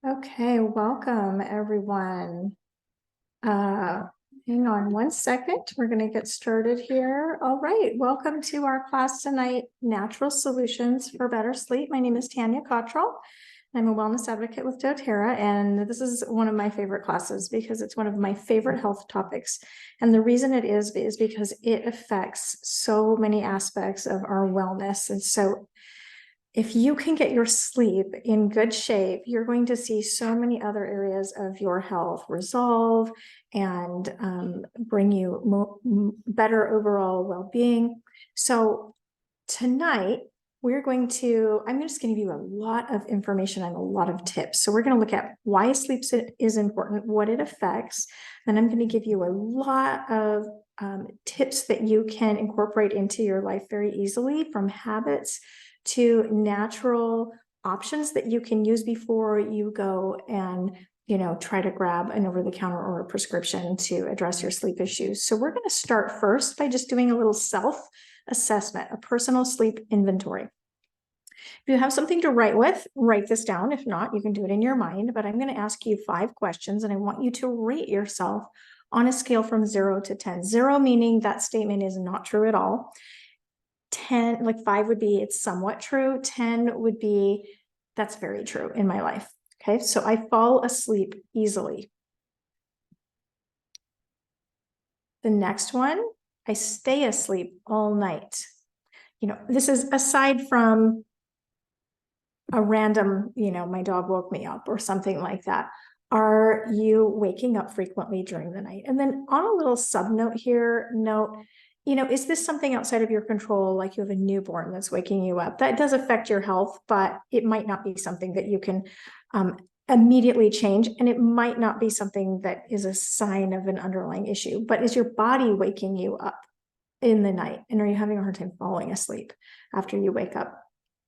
Okay, welcome everyone. Uh, Hang on one second. We're going to get started here. All right, welcome to our class tonight, Natural Solutions for Better Sleep. My name is Tanya Cottrell. I'm a wellness advocate with doTERRA, and this is one of my favorite classes because it's one of my favorite health topics. And the reason it is because it affects so many aspects of our wellness. And so if you can get your sleep in good shape, you're going to see so many other areas of your health resolve and bring you better overall well-being. So tonight, I'm just going to give you a lot of information and a lot of tips. So we're going to look at why sleep is important, what it affects. Then I'm going to give you a lot of tips that you can incorporate into your life very easily, from habits to natural options that you can use before you go and try to grab an over-the-counter or a prescription to address your sleep issues. So we're going to start first by just doing a little self-assessment, a personal sleep inventory. If you have something to write with, write this down. If not, you can do it in your mind, but I'm going to ask you 5 questions and I want you to rate yourself on a scale from 0 to 10. 0 meaning that statement is not true at all. 10, like 5 would be it's somewhat true. 10 would be that's very true in my life. Okay, so I fall asleep easily. The next one, I stay asleep all night. This is aside from a random, my dog woke me up or something like that. Are you waking up frequently during the night? And then on a little sub note here, note, is this something outside of your control? Like you have a newborn that's waking you up. That does affect your health, but it might not be something that you can immediately change. And it might not be something that is a sign of an underlying issue, but is your body waking you up in the night? And are you having a hard time falling asleep after you wake up?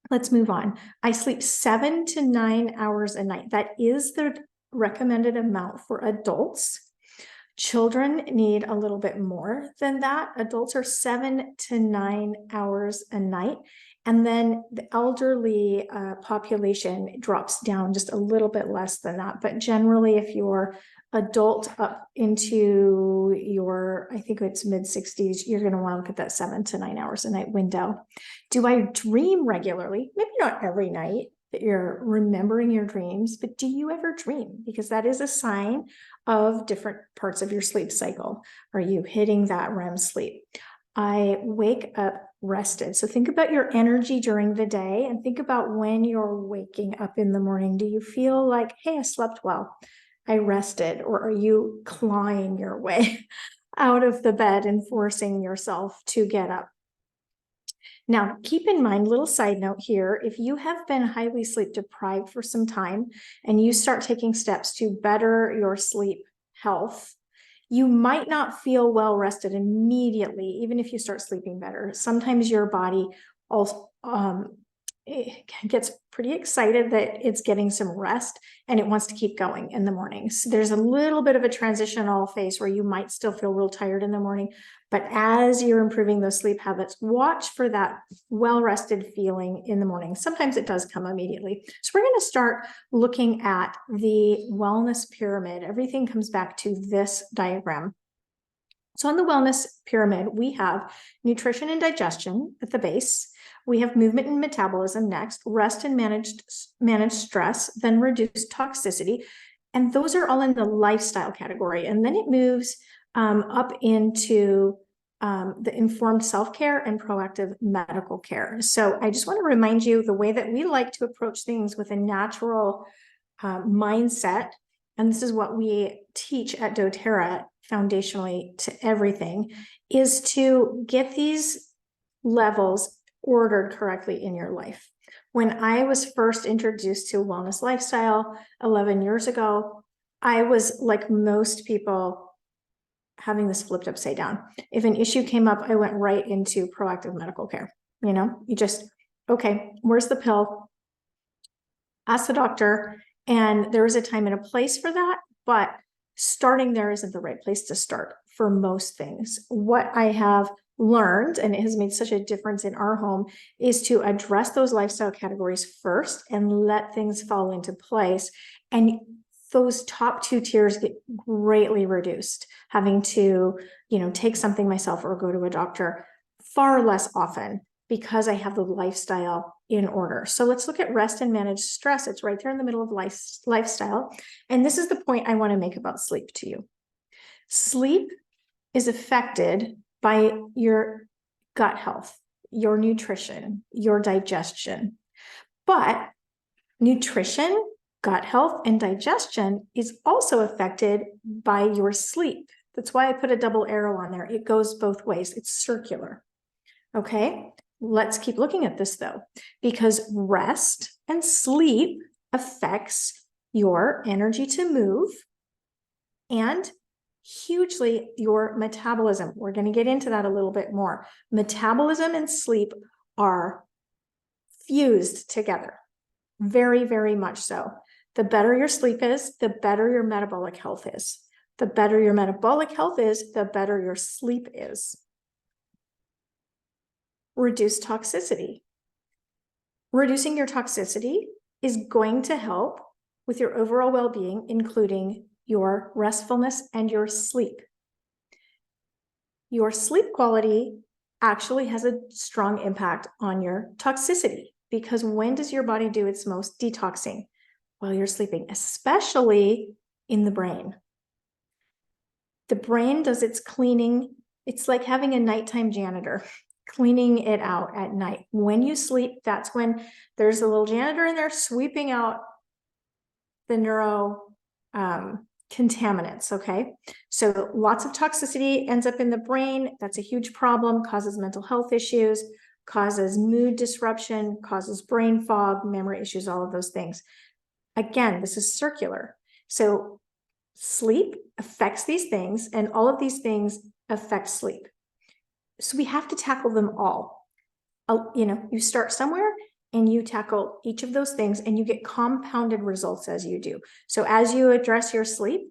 Let's move on. I sleep 7 to 9 hours a night. That is the recommended amount for adults. Children need a little bit more than that. Adults are 7 to 9 hours a night. And then the elderly population drops down just a little bit less than that. But generally, if you're adult up into your, I think it's mid-60s, you're going to want to look at that 7 to 9 hours a night window. Do I dream regularly? Maybe not every night that you're remembering your dreams, but do you ever dream? Because that is a sign of different parts of your sleep cycle. Are you hitting that REM sleep? I wake up rested. So think about your energy during the day and think about when you're waking up in the morning. Do you feel like, hey, I slept well, I rested? Or are you clawing your way out of the bed and forcing yourself to get up? Now, keep in mind, little side note here, if you have been highly sleep deprived for some time and you start taking steps to better your sleep health, you might not feel well rested immediately, even if you start sleeping better. Sometimes your body also it gets pretty excited that it's getting some rest and it wants to keep going in the morning. So there's a little bit of a transitional phase where you might still feel real tired in the morning, but as you're improving those sleep habits, watch for that well-rested feeling in the morning. Sometimes it does come immediately. So we're going to start looking at the wellness pyramid. Everything comes back to this diagram. So on the wellness pyramid, we have nutrition and digestion at the base. We have movement and metabolism next, rest and managed stress, then reduced toxicity. And those are all in the lifestyle category. And then it moves up into the informed self-care and proactive medical care. So I just want to remind you the way that we like to approach things with a natural mindset. And this is what we teach at doTERRA foundationally to everything, is to get these levels ordered correctly in your life. When I was first introduced to wellness lifestyle 11 years ago, I was like most people having this flipped upside down. If an issue came up, I went right into proactive medical care. You just, okay, where's the pill? Ask the doctor. And there is a time and a place for that, but starting there isn't the right place to start for most things. What I have learned, and it has made such a difference in our home, is to address those lifestyle categories first and let things fall into place. And those top two tiers get greatly reduced, having to, take something myself or go to a doctor far less often because I have the lifestyle in order. So let's look at rest and manage stress. It's right there in the middle of lifestyle. And this is the point I want to make about sleep to you. Sleep is affected by your gut health, your nutrition, your digestion. But nutrition, gut health, and digestion is also affected by your sleep. That's why I put a double arrow on there. It goes both ways. It's circular. Okay, let's keep looking at this though, because rest and sleep affects your energy to move and hugely your metabolism. We're going to get into that a little bit more. Metabolism and sleep are fused together, very, very much so. The better your sleep is, the better your metabolic health is. The better your metabolic health is, the better your sleep is. Reduce toxicity. Reducing your toxicity is going to help with your overall well-being, including your restfulness and your sleep. Your sleep quality actually has a strong impact on your toxicity, because when does your body do its most detoxing? While you're sleeping, especially in the brain. The brain does its cleaning. It's like having a nighttime janitor cleaning it out at night. When you sleep, that's when there's a little janitor in there sweeping out the neuro contaminants, okay? So lots of toxicity ends up in the brain. That's a huge problem, causes mental health issues, causes mood disruption, causes brain fog, memory issues, all of those things. Again, this is circular. So sleep affects these things, and all of these things affect sleep. So we have to tackle them all. You start somewhere and you tackle each of those things, and you get compounded results as you do. So as you address your sleep,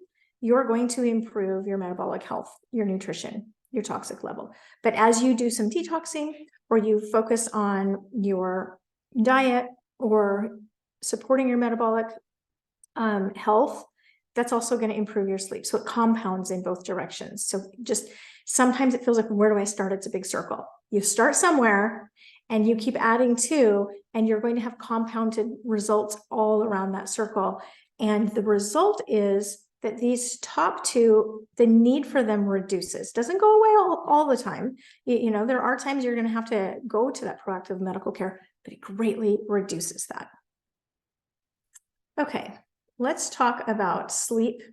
you're going to improve your metabolic health, your nutrition, your toxic level. But as you do some detoxing, or you focus on your diet or supporting your metabolic health, that's also going to improve your sleep. So it compounds in both directions. So just sometimes it feels like, where do I start? It's a big circle. You start somewhere and you keep adding to, and you're going to have compounded results all around that circle. And the result is that these top two, the need for them reduces. Doesn't go away all the time. There are times you're going to have to go to that proactive medical care, but it greatly reduces that. Okay, let's talk about sleep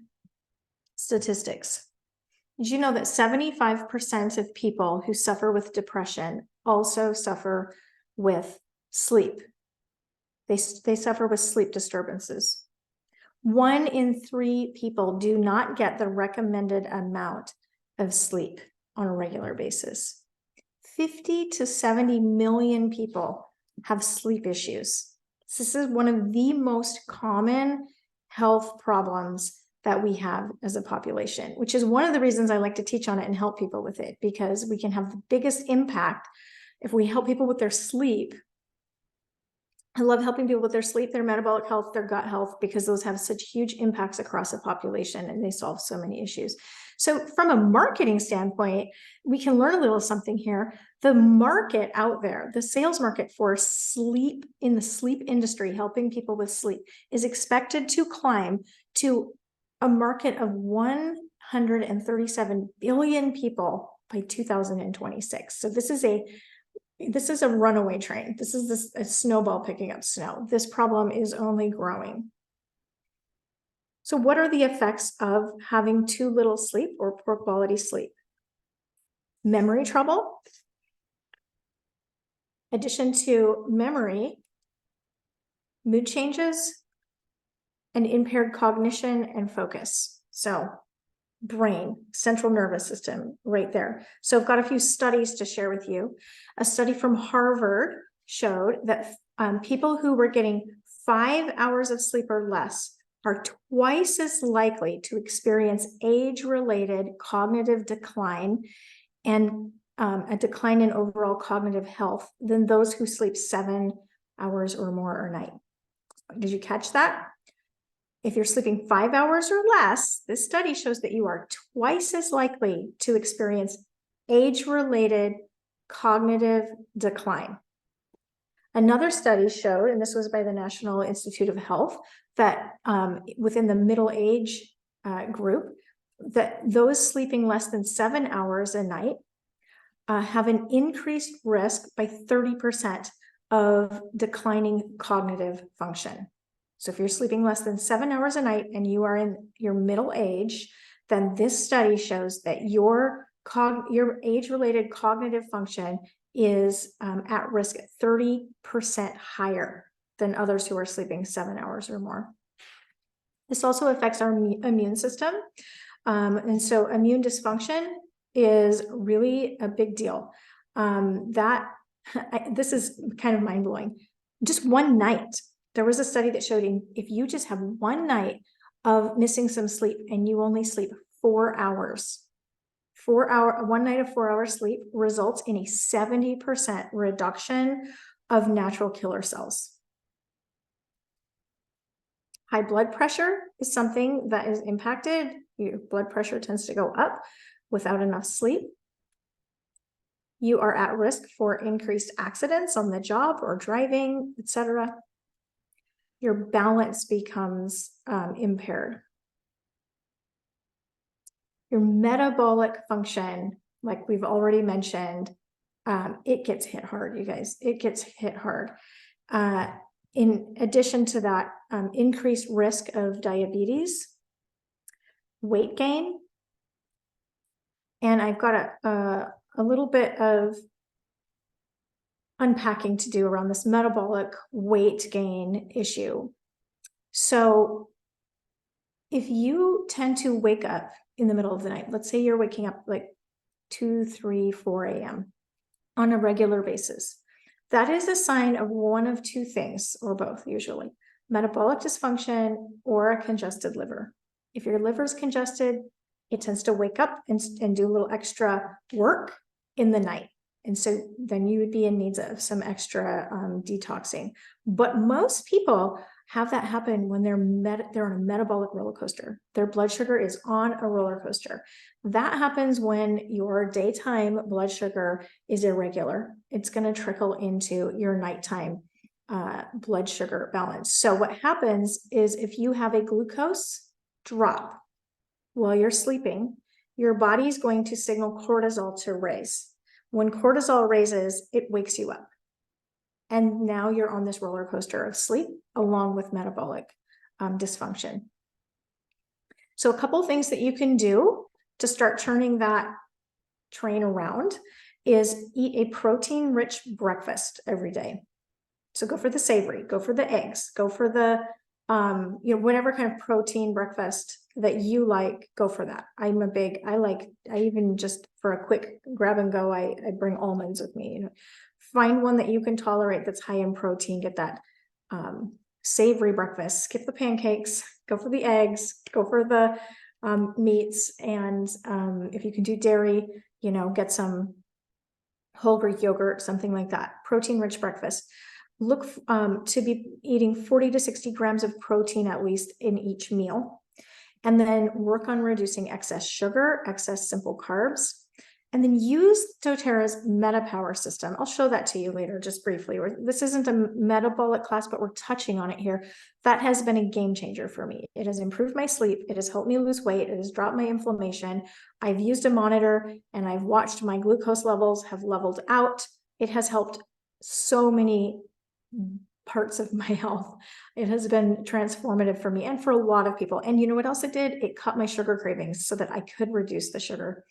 statistics. Did you know that 75% of people who suffer with depression also suffer with sleep? They suffer with sleep disturbances. 1 in 3 people do not get the recommended amount of sleep on a regular basis. 50 to 70 million people have sleep issues. This is one of the most common health problems that we have as a population, which is one of the reasons I like to teach on it and help people with it, because we can have the biggest impact if we help people with their sleep. I love helping people with their sleep, their metabolic health, their gut health, because those have such huge impacts across the population and they solve so many issues. So from a marketing standpoint, we can learn a little something here. The market out there, the sales market for sleep in the sleep industry, helping people with sleep, is expected to climb to a market of 137 billion people by 2026. So this is a runaway train. This is a snowball picking up snow. This problem is only growing. So what are the effects of having too little sleep or poor quality sleep? Memory trouble. Addition to memory, mood changes, and impaired cognition and focus. So brain, central nervous system, right there. So I've got a few studies to share with you. A study from Harvard showed that people who were getting 5 hours of sleep or less are twice as likely to experience age-related cognitive decline and a decline in overall cognitive health than those who sleep 7 hours or more a night. Did you catch that? If you're sleeping 5 hours or less, this study shows that you are twice as likely to experience age-related cognitive decline. Another study showed, and this was by the National Institute of Health, that within the middle age group, that those sleeping less than 7 hours a night have an increased risk by 30% of declining cognitive function. So if you're sleeping less than 7 hours a night and you are in your middle age, then this study shows that your age-related cognitive function is at risk 30% higher than others who are sleeping 7 hours or more. This also affects our immune system. And so immune dysfunction is really a big deal. This is kind of mind-blowing. Just one night, there was a study that showed if you just have one night of missing some sleep and you only sleep 4 hours, 1 night of 4 hours sleep results in a 70% reduction of natural killer cells. High blood pressure is something that is impacted. Your blood pressure tends to go up without enough sleep. You are at risk for increased accidents on the job or driving, etc. Your balance becomes impaired. Your metabolic function, like we've already mentioned, it gets hit hard, you guys. It gets hit hard. In addition to that, increased risk of diabetes, weight gain, and I've got a little bit of unpacking to do around this metabolic weight gain issue. So if you tend to wake up in the middle of the night, let's say you're waking up like 2, 3, 4 a.m. on a regular basis, that is a sign of one of two things, or both usually, metabolic dysfunction or a congested liver. If your liver is congested, it tends to wake up and do a little extra work in the night. And so then you would be in need of some extra detoxing. But most people have that happen when they're on a metabolic roller coaster. Their blood sugar is on a roller coaster. That happens when your daytime blood sugar is irregular. It's going to trickle into your nighttime blood sugar balance. So what happens is if you have a glucose drop while you're sleeping, your body is going to signal cortisol to raise. When cortisol raises, it wakes you up. And now you're on this roller coaster of sleep along with metabolic dysfunction. So a couple of things that you can do to start turning that train around is eat a protein-rich breakfast every day. So go for the savory, go for the eggs, go for the whatever kind of protein breakfast that you like, go for that. I even just for a quick grab and go, I bring almonds with me. Find one that you can tolerate that's high in protein, get that savory breakfast, skip the pancakes, go for the eggs, go for the meats. And if you can do dairy, get some whole Greek yogurt, something like that. Protein-rich breakfast. Look to be eating 40 to 60 grams of protein at least in each meal. And then work on reducing excess sugar, excess simple carbs. And then use doTERRA's MetaPower system. I'll show that to you later, just briefly. This isn't a metabolic class, but we're touching on it here. That has been a game changer for me. It has improved my sleep. It has helped me lose weight. It has dropped my inflammation. I've used a monitor and I've watched my glucose levels have leveled out. It has helped so many parts of my health. It has been transformative for me and for a lot of people. And you know what else it did? It cut my sugar cravings so that I could reduce the sugar.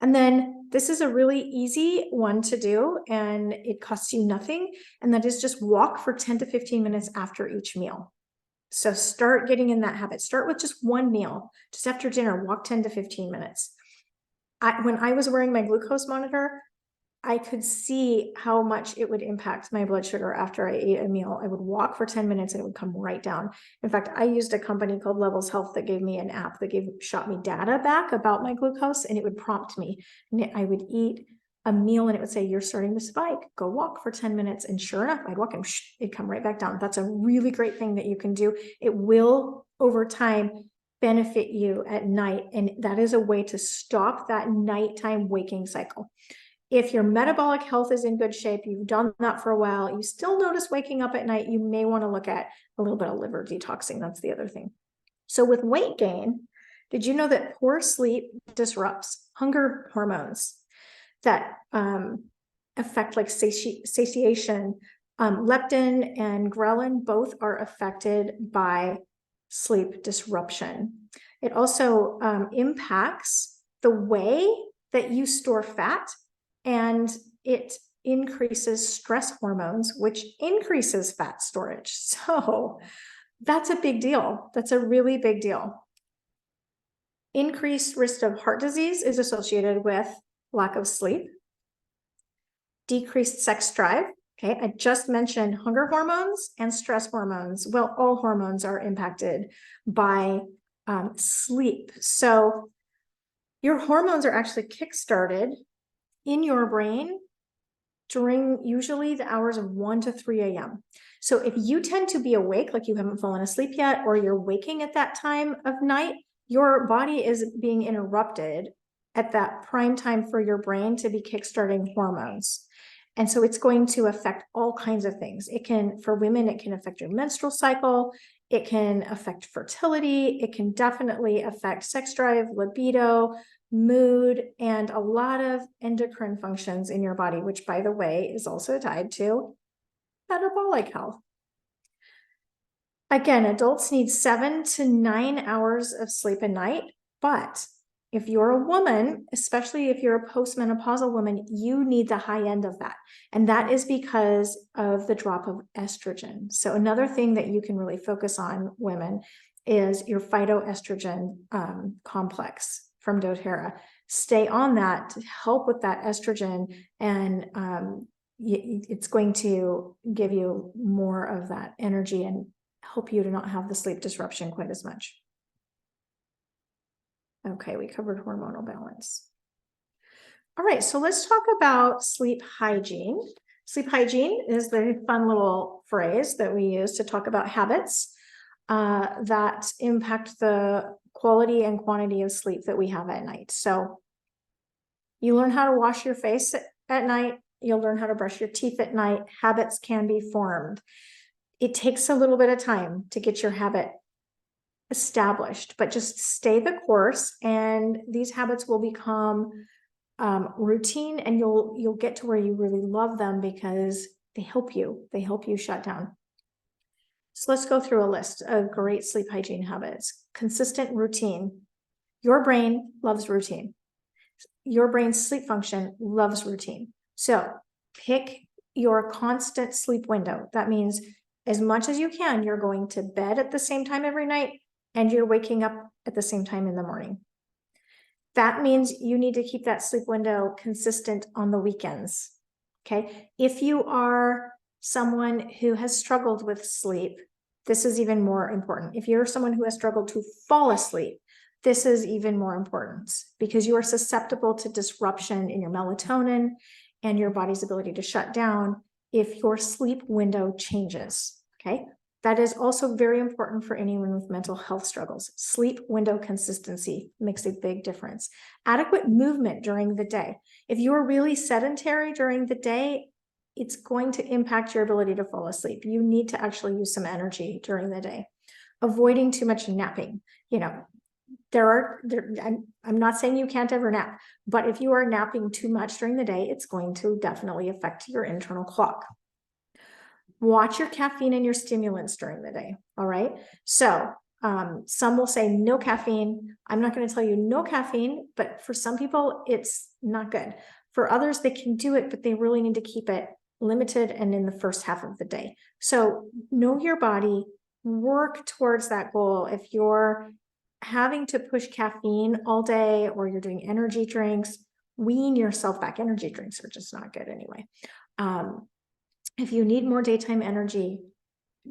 And then this is a really easy one to do, and it costs you nothing. And that is just walk for 10 to 15 minutes after each meal. So start getting in that habit. Start with just one meal, just after dinner, walk 10 to 15 minutes. When I was wearing my glucose monitor, I could see how much it would impact my blood sugar after I ate a meal. I would walk for 10 minutes and it would come right down. In fact, I used a company called Levels Health that gave me an app that shot me data back about my glucose, and it would prompt me. And I would eat a meal and it would say, you're starting to spike, go walk for 10 minutes. And sure enough, I'd walk and it'd come right back down. That's a really great thing that you can do. It will over time benefit you at night. And that is a way to stop that nighttime waking cycle. If your metabolic health is in good shape, you've done that for a while, you still notice waking up at night, you may want to look at a little bit of liver detoxing. That's the other thing. So with weight gain, did you know that poor sleep disrupts hunger hormones that affect like satiation? Leptin and ghrelin both are affected by sleep disruption. It also impacts the way that you store fat, and it increases stress hormones, which increases fat storage. So that's a big deal. That's a really big deal. Increased risk of heart disease is associated with lack of sleep. Decreased sex drive. Okay, I just mentioned hunger hormones and stress hormones. Well, all hormones are impacted by sleep. So your hormones are actually kickstarted in your brain during usually the hours of 1 to 3 a.m. So if you tend to be awake, like you haven't fallen asleep yet, or you're waking at that time of night, your body is being interrupted at that prime time for your brain to be kickstarting hormones. And so it's going to affect all kinds of things. It can, for women, it can affect your menstrual cycle. It can affect fertility. It can definitely affect sex drive, libido, mood, and a lot of endocrine functions in your body, which, by the way, is also tied to metabolic health. Again, adults need 7 to 9 hours of sleep a night, but if you're a woman, especially if you're a postmenopausal woman, you need the high end of that. And that is because of the drop of estrogen. So another thing that you can really focus on, women, is your phytoestrogen complex from doTERRA. Stay on that to help with that estrogen, and it's going to give you more of that energy and help you to not have the sleep disruption quite as much. Okay, we covered hormonal balance. All right, so let's talk about sleep hygiene. Sleep hygiene is the fun little phrase that we use to talk about habits that impact the quality and quantity of sleep that we have at night. So you learn how to wash your face at night. You'll learn how to brush your teeth at night. Habits can be formed. It takes a little bit of time to get your habit established, but just stay the course, and these habits will become routine, and you'll get to where you really love them because they help you shut down. So let's go through a list of great sleep hygiene habits. Consistent routine. Your brain loves routine. Your brain's sleep function loves routine. So pick your constant sleep window. That means as much as you can, you're going to bed at the same time every night, and you're waking up at the same time in the morning. That means you need to keep that sleep window consistent on the weekends. Okay. If you are someone who has struggled with sleep, this is even more important. If you're someone who has struggled to fall asleep, this is even more important because you are susceptible to disruption in your melatonin and your body's ability to shut down if your sleep window changes. Okay. That is also very important for anyone with mental health struggles. Sleep window consistency makes a big difference. Adequate movement during the day. If you're really sedentary during the day, it's going to impact your ability to fall asleep. You need to actually use some energy during the day. Avoiding too much napping. I'm not saying you can't ever nap, but if you are napping too much during the day, it's going to definitely affect your internal clock. Watch your caffeine and your stimulants during the day. All right. So some will say no caffeine. I'm not going to tell you no caffeine, but for some people, it's not good. For others, they can do it, but they really need to keep it limited and in the first half of the day. So know your body, work towards that goal. If you're having to push caffeine all day or you're doing energy drinks, wean yourself back. Energy drinks are just not good anyway. If you need more daytime energy,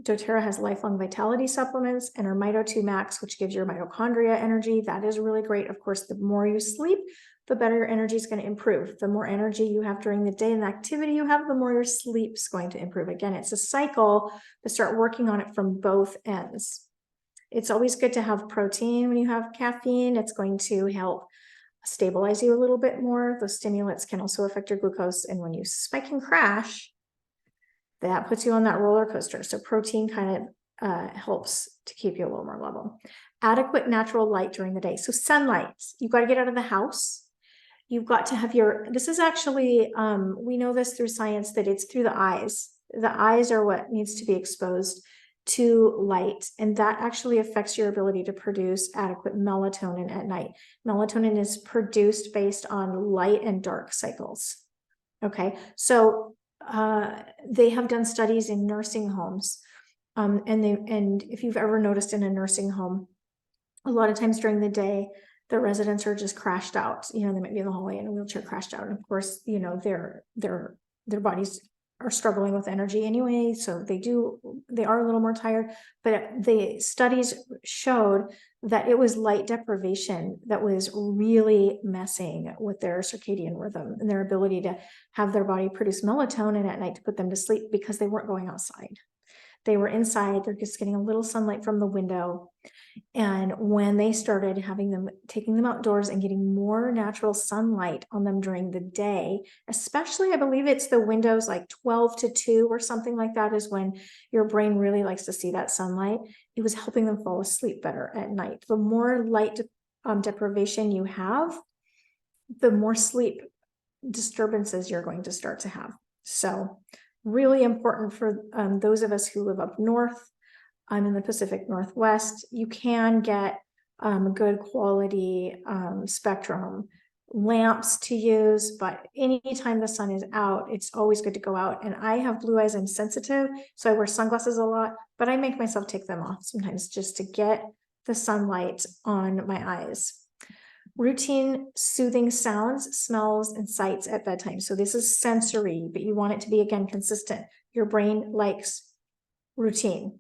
doTERRA has lifelong vitality supplements and our Mito2 Max, which gives your mitochondria energy. That is really great. Of course, the more you sleep, the better your energy is going to improve. The more energy you have during the day and the activity you have, the more your sleep's going to improve. Again, it's a cycle, but start working on it from both ends. It's always good to have protein when you have caffeine. It's going to help stabilize you a little bit more. Those stimulants can also affect your glucose. And when you spike and crash, that puts you on that roller coaster. So protein kind of helps to keep you a little more level. Adequate natural light during the day. So sunlight, you've got to get out of the house. You've got to have this is actually, we know this through science, that it's through the eyes. The eyes are what needs to be exposed to light, and that actually affects your ability to produce adequate melatonin at night. Melatonin is produced based on light and dark cycles. Okay, so they have done studies in nursing homes, and if you've ever noticed in a nursing home, a lot of times during the day, the residents are just crashed out. They might be in the hallway in a wheelchair, crashed out. And of course, their bodies are struggling with energy anyway, so they are a little more tired. But the studies showed that it was light deprivation that was really messing with their circadian rhythm and their ability to have their body produce melatonin at night to put them to sleep, because they weren't going outside. They were inside, they're just getting a little sunlight from the window. And when they started taking them outdoors and getting more natural sunlight on them during the day, especially, I believe it's the windows like 12 to 2 or something like that is when your brain really likes to see that sunlight. It was helping them fall asleep better at night. The more light deprivation you have, the more sleep disturbances you're going to start to have. So really important for those of us who live up north. I'm in the Pacific Northwest. You can get good quality spectrum lamps to use, but anytime the sun is out, it's always good to go out. And I have blue eyes, I'm sensitive, so I wear sunglasses a lot, but I make myself take them off sometimes just to get the sunlight on my eyes. Routine soothing sounds, smells, and sights at bedtime. So this is sensory, but you want it to be, again, consistent. Your brain likes routine.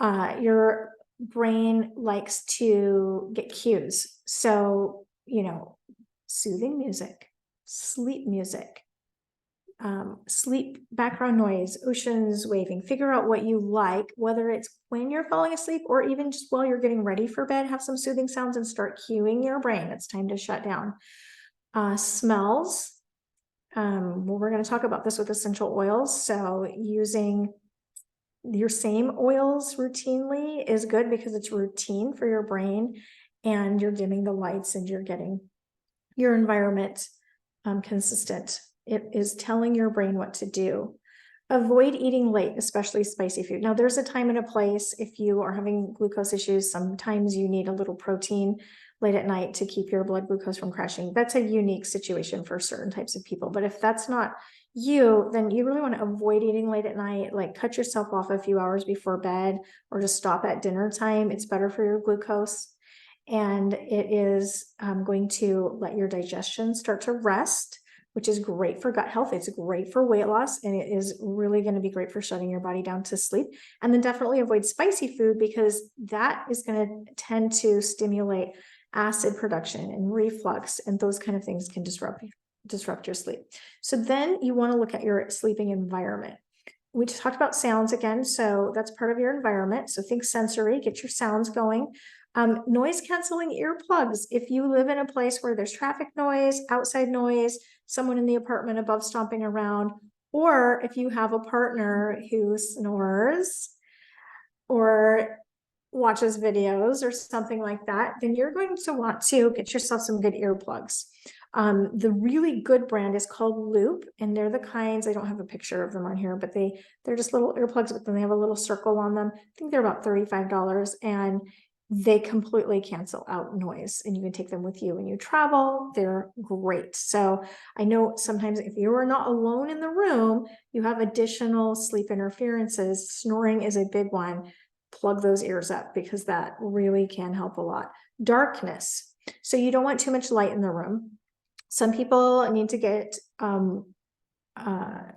Your brain likes to get cues. So, soothing music, sleep music, sleep background noise, oceans waving. Figure out what you like, whether it's when you're falling asleep or even just while you're getting ready for bed. Have some soothing sounds and start cueing your brain. It's time to shut down. Smells. Well, we're going to talk about this with essential oils. So using your same oils routinely is good because it's routine for your brain, and you're dimming the lights and you're getting your environment consistent. It is telling your brain what to do. Avoid eating late, especially spicy food. Now, there's a time and a place. If you are having glucose issues, sometimes you need a little protein late at night to keep your blood glucose from crashing. That's a unique situation for certain types of people. But if that's not you, then you really want to avoid eating late at night, like cut yourself off a few hours before bed, or just stop at dinner time. It's better for your glucose. And it is going to let your digestion start to rest, which is great for gut health. It's great for weight loss, and it is really going to be great for shutting your body down to sleep. And then definitely avoid spicy food, because that is going to tend to stimulate acid production and reflux, and those kind of things can disrupt your sleep. So then you want to look at your sleeping environment. We just talked about sounds again, so that's part of your environment. So think sensory, get your sounds going. Noise canceling earplugs. If you live in a place where there's traffic noise, outside noise, someone in the apartment above stomping around, or if you have a partner who snores or watches videos or something like that, then you're going to want to get yourself some good earplugs. The really good brand is called Loop, and they're the kinds, I don't have a picture of them on here, but they're just little earplugs, but then they have a little circle on them. I think they're about $35, and they completely cancel out noise, and you can take them with you when you travel. They're great. So I know sometimes if you are not alone in the room, you have additional sleep interferences. Snoring is a big one. Plug those ears up, because that really can help a lot. Darkness. So you don't want too much light in the room. Some people need to get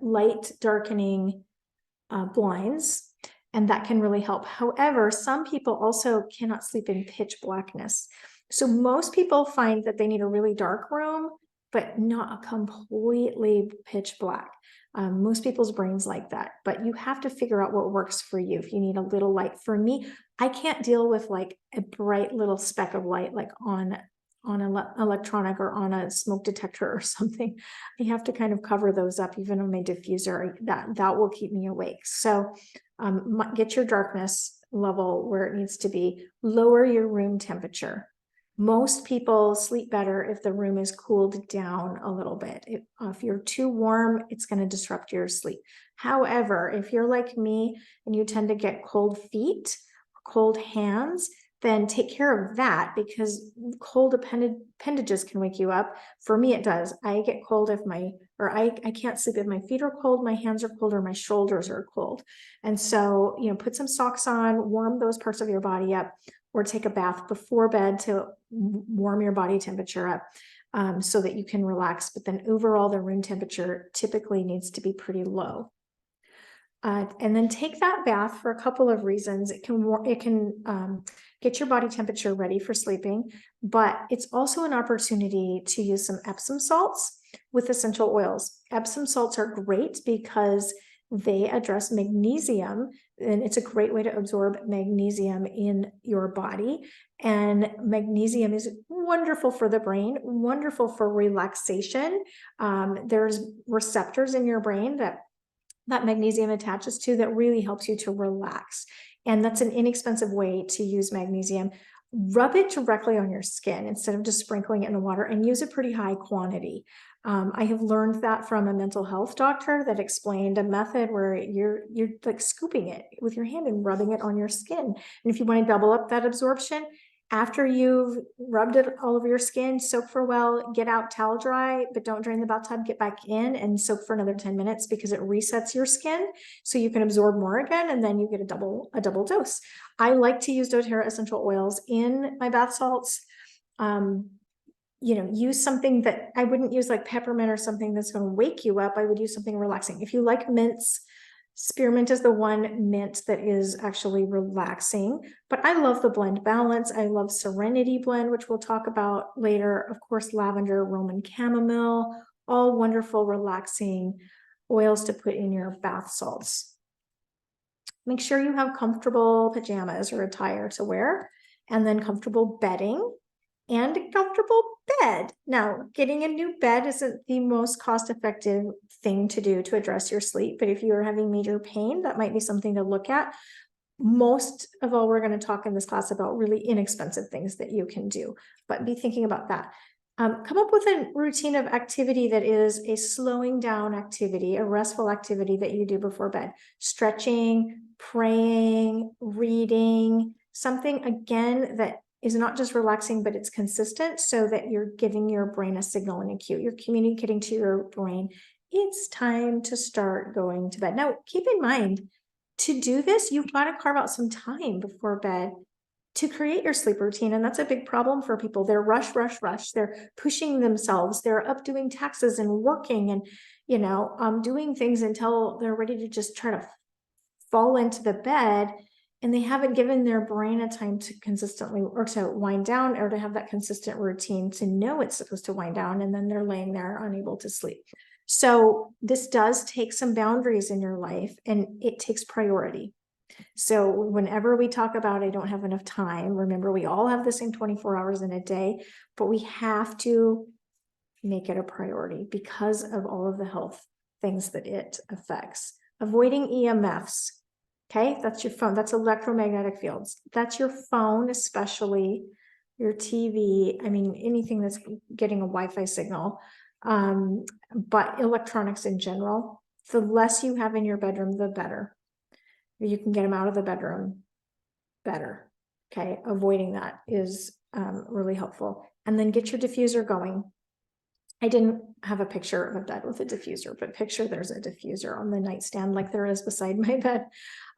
light darkening blinds, and that can really help. However, some people also cannot sleep in pitch blackness. So most people find that they need a really dark room, but not a completely pitch black. Most people's brains like that, but you have to figure out what works for you. If you need a little light, for me, I can't deal with like a bright little speck of light, like on an electronic or on a smoke detector or something. I have to kind of cover those up, even on my diffuser. That will keep me awake. So get your darkness level where it needs to be. Lower your room temperature. Most people sleep better if the room is cooled down a little bit. If you're too warm, it's going to disrupt your sleep. However, if you're like me and you tend to get cold feet, cold hands, then take care of that, because cold appendages can wake you up. For me, it does. I get cold if I can't sleep if my feet are cold, my hands are cold, or my shoulders are cold. And so, put some socks on, warm those parts of your body up, or take a bath before bed to warm your body temperature up, so that you can relax. But then overall, the room temperature typically needs to be pretty low. And then take that bath for a couple of reasons. It can get your body temperature ready for sleeping, but it's also an opportunity to use some Epsom salts with essential oils. Epsom salts are great because they address magnesium, and it's a great way to absorb magnesium in your body. And magnesium is wonderful for the brain, wonderful for relaxation. There's receptors in your brain that magnesium attaches to that really helps you to relax. And that's an inexpensive way to use magnesium. Rub it directly on your skin instead of just sprinkling it in the water, and use a pretty high quantity. I have learned that from a mental health doctor that explained a method where you're like scooping it with your hand and rubbing it on your skin. And if you want to double up that absorption, after you've rubbed it all over your skin, soak for a while, get out, towel dry, but don't drain the bathtub, get back in and soak for another 10 minutes, because it resets your skin so you can absorb more again, and then you get a double dose. I like to use doTERRA essential oils in my bath salts. Use something that I wouldn't use, like peppermint or something that's going to wake you up. I would use something relaxing. If you like mints, spearmint is the one mint that is actually relaxing, but I love the Blend Balance. I love Serenity Blend, which we'll talk about later. Of course, lavender, Roman chamomile, all wonderful, relaxing oils to put in your bath salts. Make sure you have comfortable pajamas or attire to wear, and then comfortable bedding and a comfortable bed. Now, getting a new bed isn't the most cost-effective thing to do to address your sleep, but if you're having major pain, that might be something to look at. Most of all, we're going to talk in this class about really inexpensive things that you can do, but be thinking about that. Come up with a routine of activity that is a slowing down activity, a restful activity that you do before bed. Stretching, praying, reading, something again that is not just relaxing, but it's consistent, so that you're giving your brain a signal and a cue. You're communicating to your brain, it's time to start going to bed. Now, keep in mind, to do this, you've got to carve out some time before bed to create your sleep routine. And that's a big problem for people. They're rush. They're pushing themselves. They're up doing taxes and working and, doing things until they're ready to just try to fall into the bed. And they haven't given their brain a time to consistently, or to wind down, or to have that consistent routine to know it's supposed to wind down. And then they're laying there unable to sleep. So this does take some boundaries in your life, and it takes priority. So whenever we talk about, I don't have enough time, remember, we all have the same 24 hours in a day, but we have to make it a priority because of all of the health things that it affects. Avoiding EMFs. Okay, that's your phone. That's electromagnetic fields. That's your phone, especially your TV. I mean, anything that's getting a Wi-Fi signal, but electronics in general. The less you have in your bedroom, the better. If you can get them out of the bedroom, better. Okay, avoiding that is really helpful. And then get your diffuser going. I didn't have a picture of a bed with a diffuser, but picture there's a diffuser on the nightstand like there is beside my bed.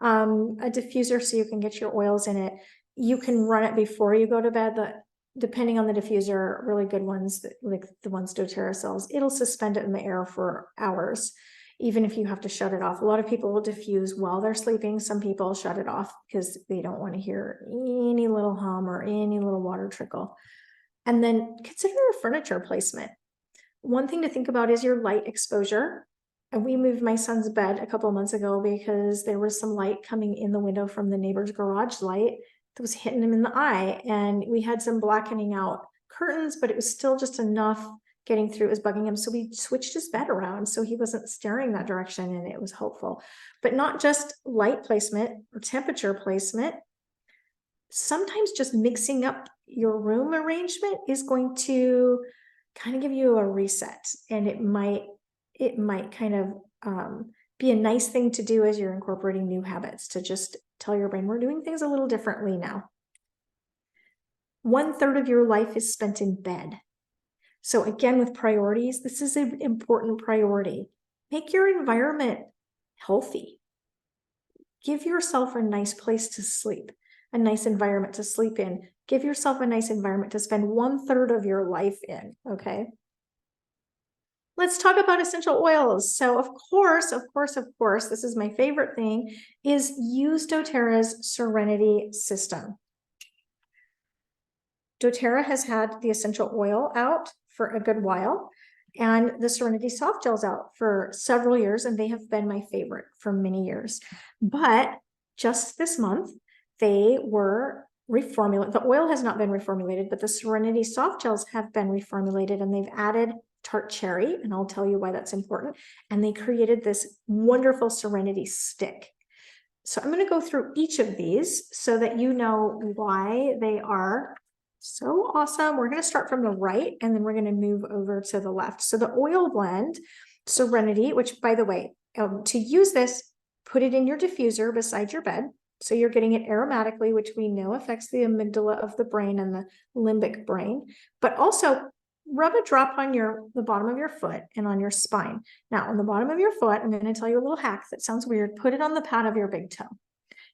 A diffuser so you can get your oils in it. You can run it before you go to bed. Depending on the diffuser, really good ones, like the ones doTERRA sells, it'll suspend it in the air for hours, even if you have to shut it off. A lot of people will diffuse while they're sleeping. Some people shut it off because they don't want to hear any little hum or any little water trickle. And then consider your furniture placement. One thing to think about is your light exposure. And we moved my son's bed a couple of months ago because there was some light coming in the window from the neighbor's garage light that was hitting him in the eye. And we had some blackening out curtains, but it was still just enough getting through. It was bugging him. So we switched his bed around so he wasn't staring that direction, and it was helpful. But not just light placement or temperature placement. Sometimes just mixing up your room arrangement is going to kind of give you a reset, and it might kind of be a nice thing to do as you're incorporating new habits, to just tell your brain we're doing things a little differently now. 1/3 of your life is spent in bed. So again, with priorities, this is an important priority. Make your environment healthy. Give yourself a nice place to sleep, a nice environment to sleep in. Give yourself a nice environment to spend 1/3 of your life in, okay? Let's talk about essential oils. So of course, this is my favorite thing, is use doTERRA's Serenity system. doTERRA has had the essential oil out for a good while, and the Serenity soft gels out for several years, and they have been my favorite for many years. But just this month, they were reformulated. The oil has not been reformulated, but the Serenity soft gels have been reformulated, and they've added tart cherry, and I'll tell you why that's important. And they created this wonderful Serenity stick. So I'm going to go through each of these so that you know why they are so awesome. We're going to start from the right, and then we're going to move over to the left. So the oil blend, Serenity, which by the way, to use this, put it in your diffuser beside your bed. So you're getting it aromatically, which we know affects the amygdala of the brain and the limbic brain, but also rub a drop on the bottom of your foot and on your spine. Now on the bottom of your foot, I'm going to tell you a little hack that sounds weird. Put it on the pad of your big toe.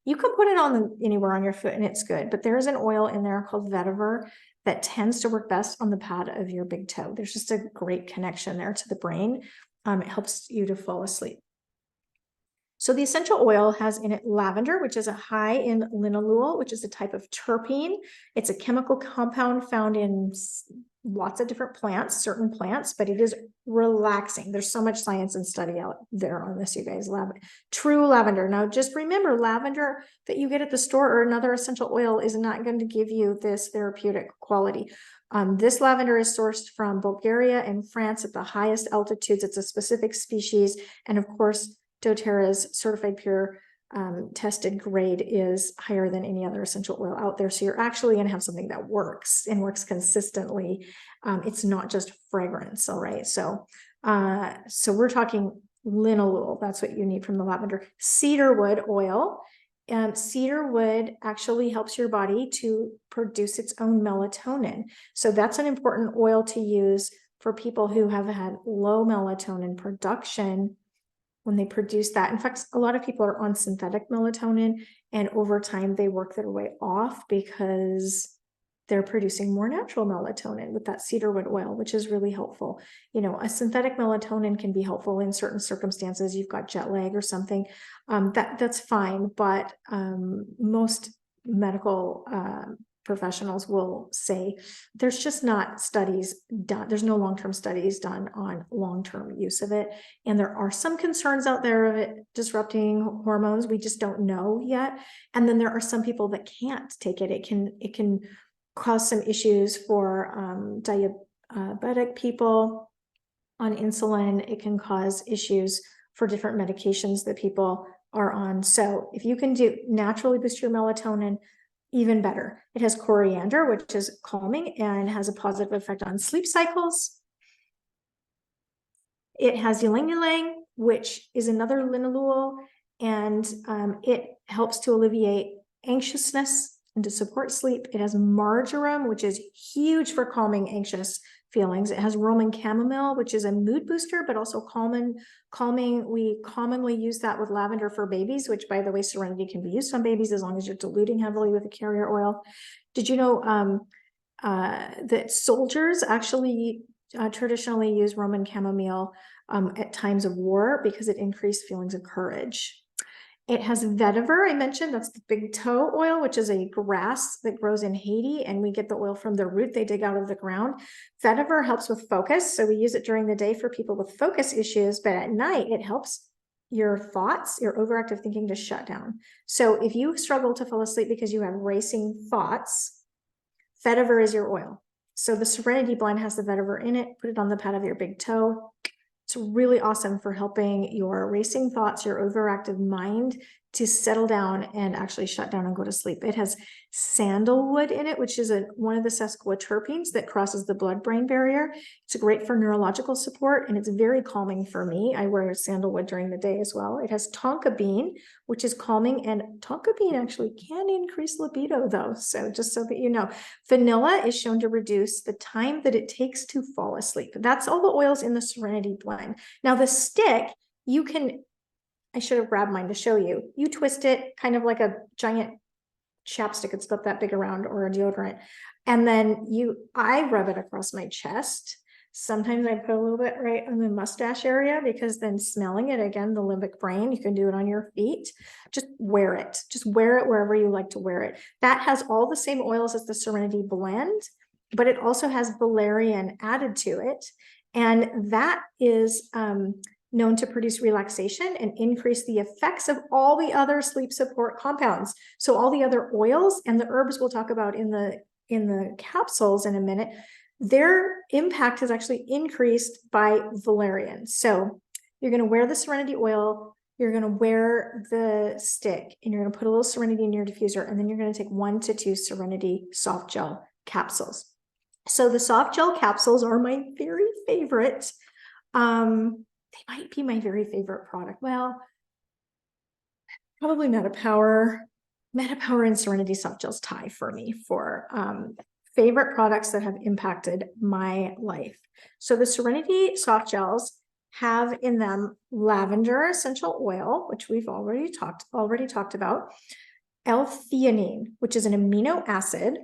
You can put it on anywhere on your foot and it's good, but there's an oil in there called vetiver that tends to work best on the pad of your big toe. There's just a great connection there to the brain. It helps you to fall asleep. So the essential oil has in it lavender, which is a high in linalool, which is a type of terpene. It's a chemical compound found in lots of different plants, certain plants, but it is relaxing. There's so much science and study out there on this, you guys. True lavender. Now, just remember, lavender that you get at the store or another essential oil is not going to give you this therapeutic quality. This lavender is sourced from Bulgaria and France at the highest altitudes. It's a specific species. And of course, doTERRA's certified pure tested grade is higher than any other essential oil out there. So you're actually going to have something that works and works consistently. It's not just fragrance. All right. So we're talking linalool. That's what you need from the lavender. Cedarwood oil. Cedarwood actually helps your body to produce its own melatonin. So that's an important oil to use for people who have had low melatonin production. When they produce that, in fact, a lot of people are on synthetic melatonin, and over time they work their way off because they're producing more natural melatonin with that cedarwood oil, which is really helpful. You know, a synthetic melatonin can be helpful in certain circumstances. You've got jet lag or something, that's fine, but most medical professionals will say there's just not studies done. There's no long-term studies done on long-term use of it. And there are some concerns out there of it disrupting hormones. We just don't know yet. And then there are some people that can't take it. It can cause some issues for diabetic people on insulin. It can cause issues for different medications that people are on. So if you can naturally boost your melatonin, even better. It has coriander, which is calming and has a positive effect on sleep cycles. It has ylang ylang, which is another linalool, and it helps to alleviate anxiousness and to support sleep. It has marjoram, which is huge for calming anxious feelings. It has Roman chamomile, which is a mood booster, but also calming. We commonly use that with lavender for babies, which by the way, Serenity can be used on babies as long as you're diluting heavily with a carrier oil. Did you know that soldiers actually traditionally use Roman chamomile at times of war because it increased feelings of courage? It has vetiver, I mentioned, that's the big toe oil, which is a grass that grows in Haiti, and we get the oil from the root they dig out of the ground. Vetiver helps with focus, so we use it during the day for people with focus issues, but at night it helps your thoughts, your overactive thinking to shut down. So if you struggle to fall asleep because you have racing thoughts, vetiver is your oil. So the Serenity Blend has the vetiver in it. Put it on the pad of your big toe. It's really awesome for helping your racing thoughts, your overactive mind to settle down and actually shut down and go to sleep. It has sandalwood in it, which is one of the sesquiterpenes that crosses the blood-brain barrier. It's great for neurological support, and it's very calming for me. I wear sandalwood during the day as well. It has tonka bean, which is calming, and tonka bean actually can increase libido though. So just so that you know, vanilla is shown to reduce the time that it takes to fall asleep. That's all the oils in the Serenity Blend. Now the stick, you can, I should have grabbed mine to show you. You twist it kind of like a giant chapstick. It's about that big around, or a deodorant. And then I rub it across my chest. Sometimes I put a little bit right on the mustache area, because then smelling it, again, the limbic brain, you can do it on your feet. Just wear it. Just wear it wherever you like to wear it. That has all the same oils as the Serenity Blend, but it also has valerian added to it. And that is known to produce relaxation and increase the effects of all the other sleep support compounds. So all the other oils and the herbs we'll talk about in the capsules in a minute, their impact has actually increased by valerian. So you're going to wear the Serenity oil, you're going to wear the stick, and you're going to put a little Serenity in your diffuser, and then you're going to take 1 to 2 Serenity soft gel capsules. So the soft gel capsules are my very favorite. They might be my very favorite product. Well, probably MetaPower. MetaPower and Serenity soft gels tie for me for favorite products that have impacted my life. So the Serenity soft gels have in them lavender essential oil, which we've already talked about, L-theanine, which is an amino acid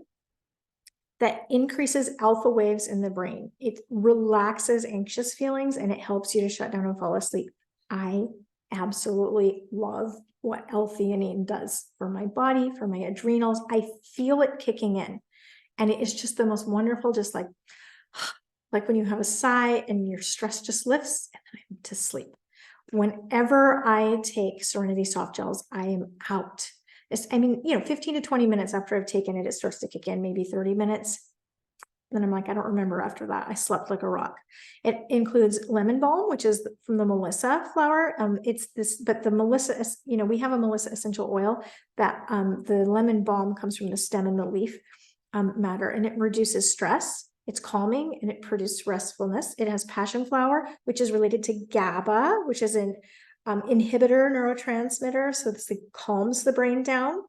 that increases alpha waves in the brain. It relaxes anxious feelings, and it helps you to shut down and fall asleep. I absolutely love what L-theanine does for my body, for my adrenals. I feel it kicking in, and it is just the most wonderful, just like when you have a sigh and your stress just lifts, and then I'm to sleep. Whenever I take Serenity soft gels, I am out. I mean, 15 to 20 minutes after I've taken it, it starts to kick in, maybe 30 minutes. Then I'm like, I don't remember after that. I slept like a rock. It includes lemon balm, which is from the Melissa flower. But the Melissa, we have a Melissa essential oil that the lemon balm comes from the stem and the leaf matter, and it reduces stress. It's calming, and it produces restfulness. It has passion flower, which is related to GABA, which is an inhibitor neurotransmitter. So this calms the brain down.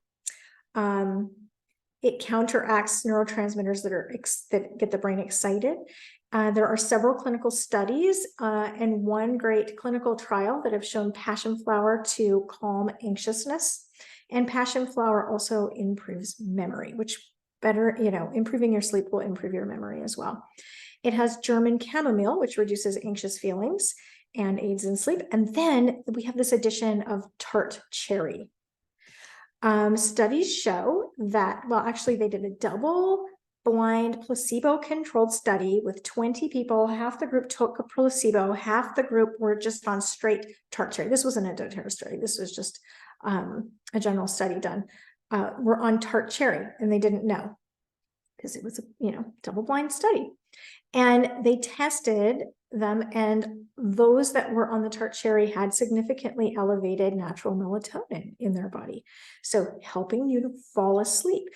It counteracts neurotransmitters that get the brain excited. There are several clinical studies and one great clinical trial that have shown passion flower to calm anxiousness. And passion flower also improves memory, which improving your sleep will improve your memory as well. It has German chamomile, which reduces anxious feelings and aids in sleep. And then we have this addition of tart cherry. Studies show that, actually they did a double-blind placebo-controlled study with 20 people. Half the group took a placebo, half the group were just on straight tart cherry. This wasn't a doTERRA study. This was just a general study done. Were on tart cherry, and they didn't know because it was a double-blind study. And they tested them, and those that were on the tart cherry had significantly elevated natural melatonin in their body, so helping you to fall asleep.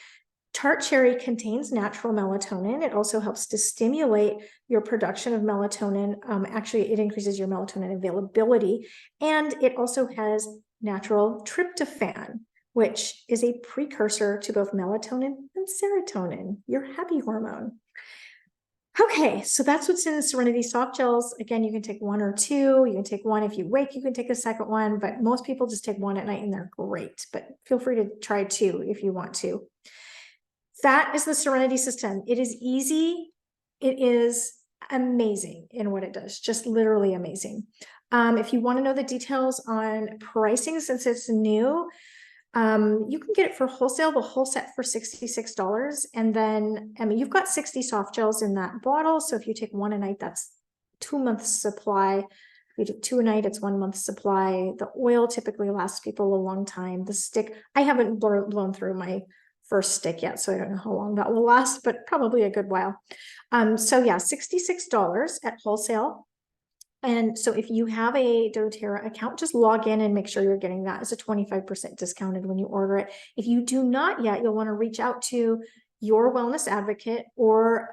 Tart cherry contains natural melatonin. It also helps to stimulate your production of melatonin. Actually, it increases your melatonin availability, and it also has natural tryptophan, which is a precursor to both melatonin and serotonin, your happy hormone. Okay, so that's what's in the Serenity soft gels. Again, you can take 1 or 2. You can take 1 if you wake, you can take a second one, but most people just take 1 at night and they're great. But feel free to try 2 if you want to. That is the Serenity system. It is easy. It is amazing in what it does, just literally amazing. If you want to know the details on pricing, since it's new, you can get it for wholesale, the whole set for $66. And then, I mean, you've got 60 soft gels in that bottle. So if you take one a night, that's 2 months supply. If you do 2 a night, it's 1 month supply. The oil typically lasts people a long time. The stick, I haven't blown through my first stick yet, so I don't know how long that will last, but probably a good while. So yeah, $66 at wholesale. And so if you have a doTERRA account, just log in and make sure you're getting that as a 25% discounted when you order it. If you do not yet, you'll want to reach out to your wellness advocate or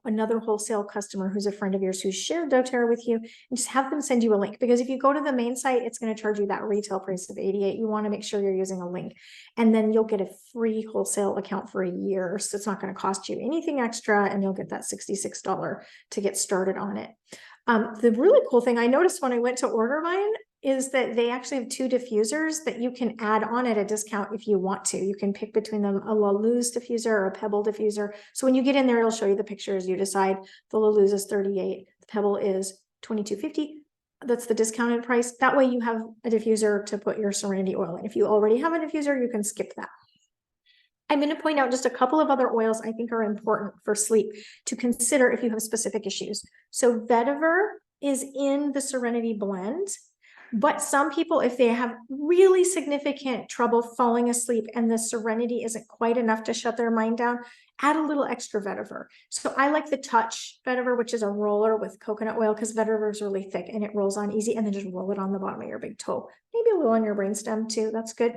another wholesale customer who's a friend of yours who's shared doTERRA with you, and just have them send you a link. Because if you go to the main site, it's going to charge you that retail price of $88. You want to make sure you're using a link, and then you'll get a free wholesale account for a year. So it's not going to cost you anything extra, and you'll get that $66 to get started on it. The really cool thing I noticed when I went to order mine is that they actually have 2 diffusers that you can add on at a discount if you want to. You can pick between them, a La Luz diffuser or a Pebble diffuser. So when you get in there, it'll show you the pictures. You decide the La Luz is $38, the Pebble is $22.50. That's the discounted price. That way you have a diffuser to put your Serenity oil in. If you already have a diffuser, you can skip that. I'm going to point out just a couple of other oils I think are important for sleep to consider if you have specific issues. So vetiver is in the Serenity blend, but some people, if they have really significant trouble falling asleep and the Serenity isn't quite enough to shut their mind down, add a little extra vetiver. So I like the Touch vetiver, which is a roller with coconut oil, because vetiver is really thick and it rolls on easy, and then just roll it on the bottom of your big toe. Maybe a little on your brainstem too. That's good.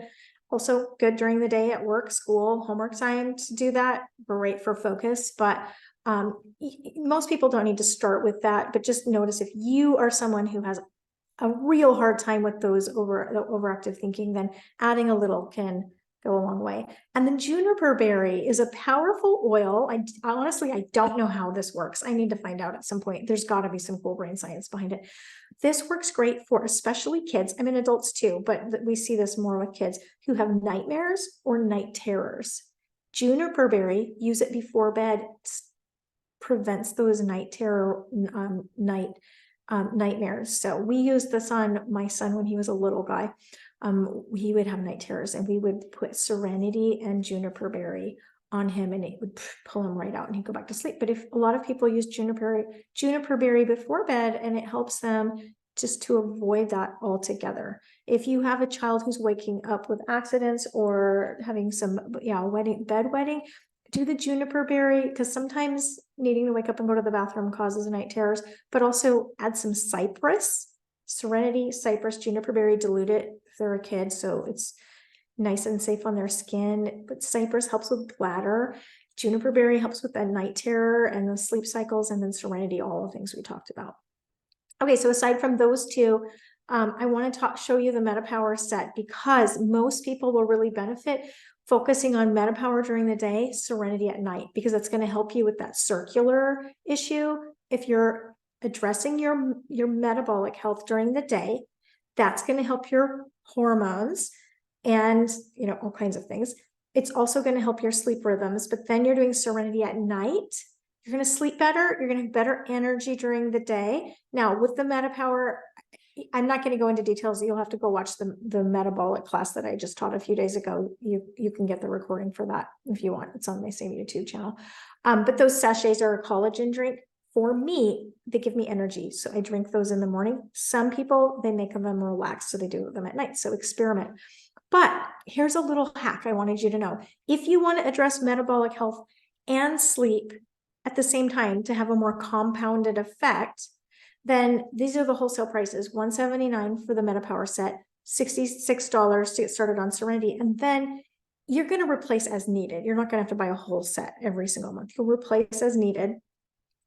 Also good during the day at work, school, homework time to do that. Great for focus, but most people don't need to start with that. But just notice if you are someone who has a real hard time with the overactive thinking, then adding a little can go a long way. And then juniper berry is a powerful oil. I honestly, I don't know how this works. I need to find out at some point. There's got to be some cool brain science behind it. This works great for especially kids. I mean, adults too, but we see this more with kids who have nightmares or night terrors. Juniper berry, use it before bed, prevents those night terror, nightmares. So we used this on my son when he was a little guy. He would have night terrors, and we would put Serenity and juniper berry on him, and it would pull him right out and he'd go back to sleep. But if a lot of people use juniper berry before bed, and it helps them just to avoid that altogether. If you have a child who's waking up with accidents or having some bed wetting, do the juniper berry, because sometimes needing to wake up and go to the bathroom causes night terrors. But also add some cypress, Serenity, cypress, juniper berry, dilute it if they're a kid, so it's nice and safe on their skin. But cypress helps with bladder. Juniper berry helps with the night terror and the sleep cycles, and then Serenity, all the things we talked about. Okay, so aside from those 2, I want to show you the MetaPower set, because most people will really benefit focusing on MetaPower during the day, Serenity at night, because that's going to help you with that circular issue. If you're addressing your metabolic health during the day, that's going to help your hormones and all kinds of things. It's also going to help your sleep rhythms. But then you're doing Serenity at night, you're going to sleep better, you're going to have better energy during the day. Now with the MetaPower, I'm not going to go into details. You'll have to go watch the metabolic class that I just taught a few days ago. You can get the recording for that if you want. It's on my same YouTube channel. But those sachets are a collagen drink. For me, they give me energy. So I drink those in the morning. Some people, they make them relaxed, so they do them at night. So experiment. But here's a little hack I wanted you to know. If you want to address metabolic health and sleep at the same time to have a more compounded effect, then these are the wholesale prices: $179 for the MetaPower set, $66 to get started on Serenity. And then you're going to replace as needed. You're not going to have to buy a whole set every single month. You'll replace as needed.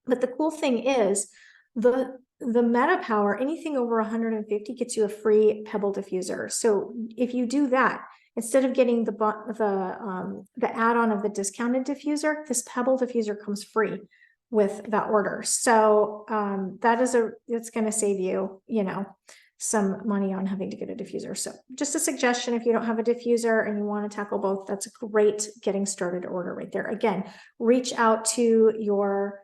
But the cool thing is the MetaPower, anything over 150 gets you a free Pebble diffuser. So if you do that, instead of getting the add-on of the discounted diffuser, this Pebble diffuser comes free with that order. So it's going to save you, some money on having to get a diffuser. So just a suggestion, if you don't have a diffuser and you want to tackle both, that's a great getting started order right there. Again, reach out to your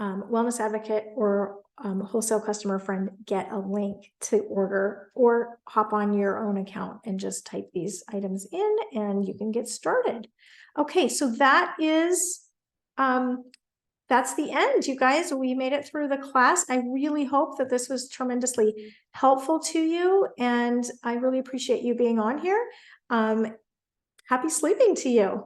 wellness advocate or wholesale customer friend get a link to order, or hop on your own account and just type these items in and you can get started. Okay, so that is, that's the end, you guys. We made it through the class. I really hope that this was tremendously helpful to you, and I really appreciate you being on here. Happy sleeping to you.